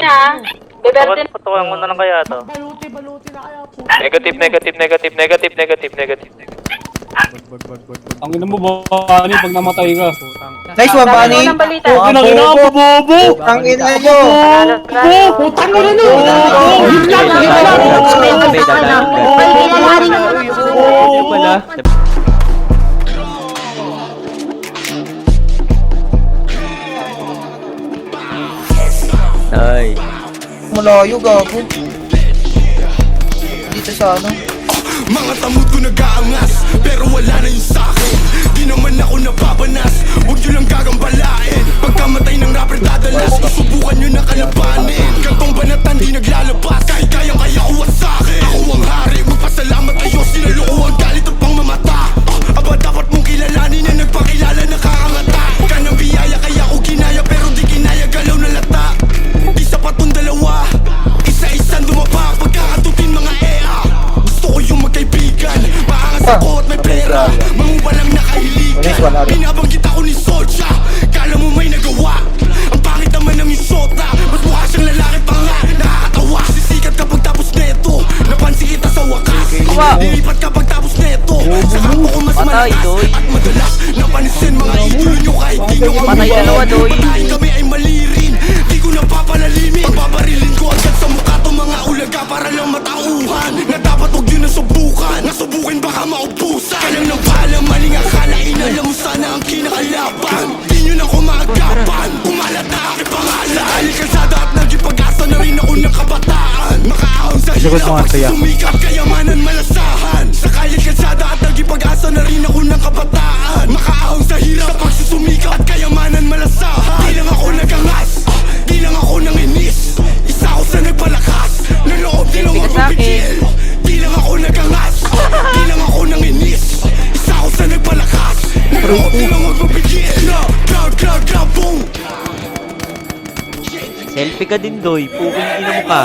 niya. Beberte. Patukan ko na lang kaya to. Baluti na kaya po. Negative. Ang ina mo ba, Ani, pag namatay ka? Nice one, Bunny. Walang balita. Ang ina mo, bobo! Ang ina nyo. Putang ina nyo! Yun lang! Ay. Malayo, gago. Dito sa ano. Mga tamod ko nag-aangas, pero wala na yung sakin. Di naman ako nababanas, huwag nyo lang gagambalain. Pagkamatay ng rapper dadalas, susubukan nyo na kalabanin. Gantong banatan di naglalabas, kahit kayang-kaya ko asakin. Ako ang hari, magpasalamat kayo, sinaloko ang galit at pang mamata. Aba dapat mong kilalanin na nagpakilala nakakangata. Kanang biyaya kaya ko ginaya, pero di kinaya galaw na lata. Di sapat tong dalawa, isa-isang dumapa. Pagkakatutin mga EA, gusto ko yung magkaibigan. Maangas ako at may pera, mangubalang nakahiligan. Binabanggit ako ni Soja, kala mo may nagawa. Ang pangit naman ng isota, mas mukha siyang lalaki pa nga. Nakakatawa, sisikat kapag tapos neto. Napansin kita sa wakas, nilipat kapag tapos neto. Saka ako mas malakas at madalas napansin mga idolo nyo kahit di nyo kami. Patayin kami ay mali rin, di ko napapalalimin. Paparilin ko agad sa mukha to mga ulaga para lang matauhan. Na dapat huwag yun nasubukan, nasubukin baka maubusan. Kalang nang pala, maling akala, inalam mo sana ang kinakalaban. Di nyo na kumagapan, umalat na aking pangalan. Dahil kalsada at naging pag-asa na rin ako ng kabataan. Makaahon sa hirap pag sumikap, kayamanan malasahan. Sa kalye kalsada at naging pag-asa na rin ako ng kabataan. Makaahon sa hirap sa pagsusumikap at kayamanan malasahan. Di lang ako nagangas, di lang ako nanginis. Isa ako sa nagpalakas, ng loob di lang magpapigil. Di lang ako nagangas, di lang ako nanginis. Isa ako sa nagpalakas, ng loob di lang magpapigil. Crowd, boom. Selfie ka din, Doy. Puking ina mo ka.